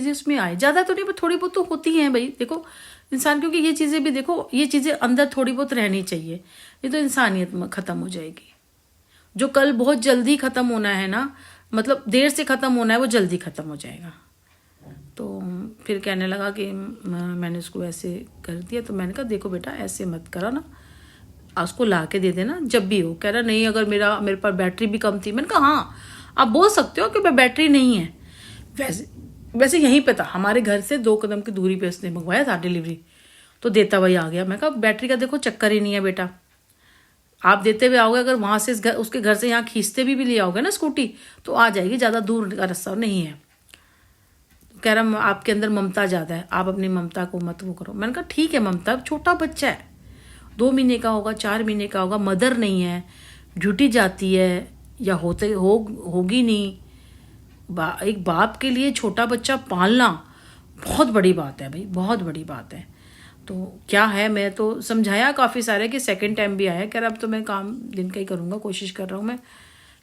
चीज़ें उसमें आए, ज़्यादा तो नहीं पर थोड़ी बहुत तो होती हैं भाई। देखो इंसान, क्योंकि ये चीज़ें भी देखो, ये चीज़ें अंदर थोड़ी बहुत रहनी चाहिए, ये तो इंसानियत ख़त्म हो जाएगी। जो कल बहुत जल्दी ख़त्म होना है ना, मतलब देर से ख़त्म होना है, वो जल्दी ख़त्म हो जाएगा। तो फिर कहने लगा कि मैंने उसको ऐसे कर दिया। तो मैंने कहा देखो बेटा ऐसे मत करो ना, उसको ला के दे देना जब भी हो। कह रहा नहीं, अगर मेरे पास बैटरी भी कम थी। मैंने कहा हाँ आप बोल सकते हो कि बैटरी नहीं है। वैसे यहीं पे था, हमारे घर से 2 कदम की दूरी पे उसने मंगवाया था डिलीवरी, तो देता वही आ गया। मैं कहा बैटरी का देखो चक्कर ही नहीं है बेटा, आप देते हुए आओगे, अगर वहाँ से उसके घर से यहाँ खींचते भी ले आओगे ना स्कूटी, तो आ जाएगी, ज़्यादा दूर का रास्ता नहीं है। कह रहा आपके अंदर ममता ज़्यादा है, आप अपनी ममता को मत वो करो। मैंने कहा ठीक है ममता, छोटा बच्चा है, 2 महीने का होगा, 4 महीने का होगा, मदर नहीं है, ड्यूटी जाती है या होगी नहीं। एक बाप के लिए छोटा बच्चा पालना बहुत बड़ी बात है भाई, बहुत बड़ी बात है। तो क्या है, मैं तो समझाया काफ़ी सारे कि सेकंड टाइम भी आया, कह रहा अब तो मैं काम दिन का ही करूँगा, कोशिश कर रहा हूँ मैं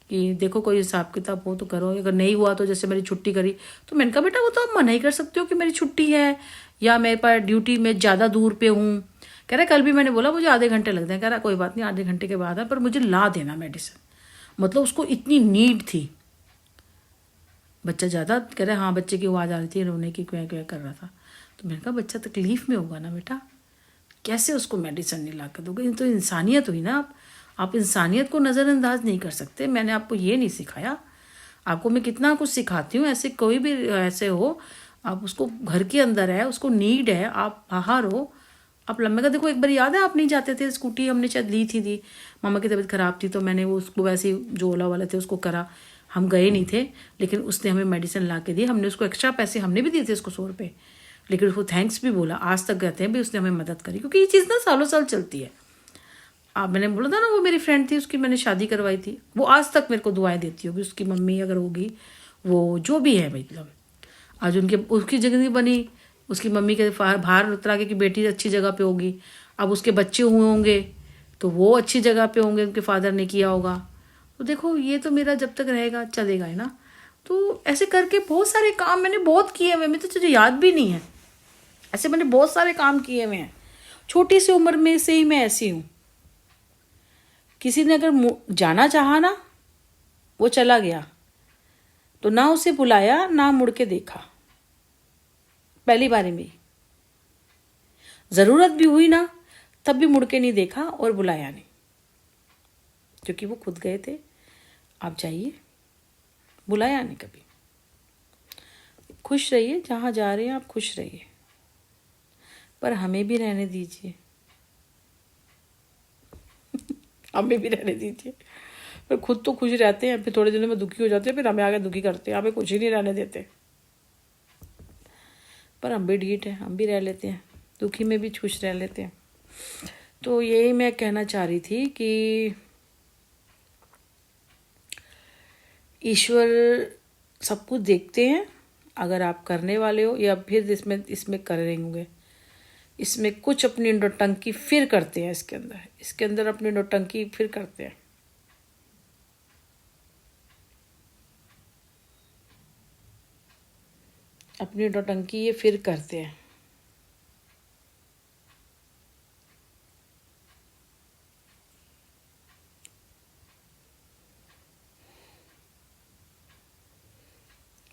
कि देखो कोई हिसाब किताब हो तो करो, अगर नहीं हुआ तो जैसे मेरी छुट्टी करी। तो मैंने कहा बेटा वो तो आप मना ही कर सकते हो कि मेरी छुट्टी है या मेरे पास ड्यूटी में ज़्यादा दूर पे हूँ। कह रहा कल भी मैंने बोला मुझे आधे घंटे लगते हैं। कह रहा कोई बात नहीं, आधे घंटे के बाद है, पर मुझे ला देना मेडिसिन। मतलब उसको इतनी नीड थी। बच्चा ज़्यादा कह रहा हाँ, बच्चे की आवाज़ आ रही थी रोने की, क्यों क्यों कर रहा था। तो मैंने कहा बच्चा तकलीफ़ में होगा ना बेटा, कैसे उसको मेडिसिन नहीं ला कर दोगे। ये तो इंसानियत हुई ना। आप इंसानियत को नज़रअंदाज नहीं कर सकते। मैंने आपको ये नहीं सिखाया, आपको मैं कितना कुछ सिखाती हूँ। ऐसे कोई भी ऐसे हो, आप उसको घर के अंदर है, उसको नीड है, आप बाहर हो, आप लम्बे का देखो। एक बार याद है आप नहीं जाते थे, स्कूटी हमने शायद ली थी मामा की तबीयत ख़राब थी, तो मैंने वो उसको वैसे ही जो ओला वाले थे उसको करा। हम गए नहीं थे, लेकिन उसने हमें मेडिसिन ला के दी। हमने उसको एक्स्ट्रा पैसे हमने भी दिए थे उसको 100 रुपये, लेकिन उसको थैंक्स भी बोला। आज तक कहते हैं भी उसने हमें मदद करी, क्योंकि ये चीज़ ना सालों साल चलती है। मैंने बोला था ना वो मेरी फ्रेंड थी, उसकी मैंने शादी करवाई थी, वो आज तक मेरे को दुआएं देती होगी। उसकी मम्मी अगर होगी, वो जो भी है मतलब, आज उसकी जिंदगी बनी, उसकी मम्मी के बाहर उतरा के कि बेटी अच्छी जगह पे होगी। अब उसके बच्चे हुए होंगे तो वो अच्छी जगह पे होंगे, उनके फादर ने किया होगा। तो देखो ये तो मेरा जब तक रहेगा चलेगा है ना। तो ऐसे करके बहुत सारे काम मैंने बहुत किए हुए, मैं तो तुझे याद भी नहीं है। ऐसे मैंने बहुत सारे काम किए हुए हैं, छोटी सी उम्र में से ही मैं ऐसी हूँ। किसी ने अगर जाना चाहा ना, वो चला गया, तो ना उसे बुलाया ना मुड़ के देखा। पहली बारी में ज़रूरत भी हुई ना, तब भी मुड़ के नहीं देखा और बुलाया नहीं, क्योंकि वो खुद गए थे। आप जाइए, बुलाया नहीं कभी। खुश रहिए जहाँ जा रहे हैं आप, खुश रहिए, पर हमें भी रहने दीजिए हमें भी रहने दीजिए। पर खुद तो खुश रहते हैं, फिर थोड़े दिनों में दुखी हो जाते हैं, फिर हमें आगे दुखी करते हैं, हमें कुछ ही नहीं रहने देते। पर हम भी ढीठ हैं, हम भी रह लेते हैं, दुखी में भी खुश रह लेते हैं। तो यही मैं कहना चाह रही थी कि ईश्वर सब कुछ देखते हैं। अगर आप करने वाले हो या फिर इसमें कर रहे होंगे, इसमें कुछ अपनी नौटंकी फिर करते हैं, इसके अंदर अपनी नौटंकी फिर करते हैं। अपनी नौटंकी ये फिर करते हैं।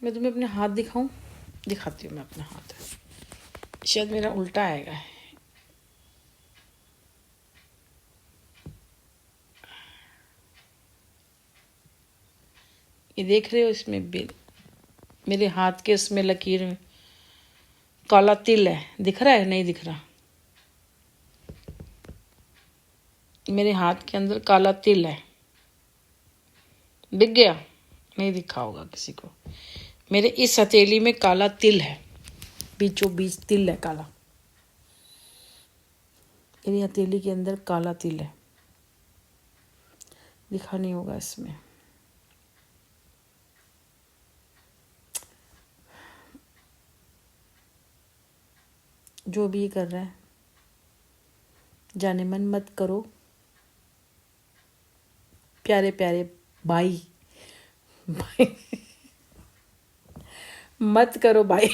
मैं तुम्हें अपने हाथ दिखाऊं? दिखाती हूँ मैं अपना हाथ, शायद मेरा उल्टा आएगा। ये देख रहे हो, इसमें भी मेरे हाथ के उसमें लकीर में काला तिल है, दिख रहा है? नहीं दिख रहा? मेरे हाथ के अंदर काला तिल है, दिख गया? नहीं दिखा होगा किसी को। मेरे इस हथेली में काला तिल है, बीचों बीच तिल है काला। मेरी हथेली के अंदर काला तिल है, दिखा नहीं होगा इसमें। जो भी कर रहा है जाने मन मत करो, प्यारे प्यारे भाई मत करो भाई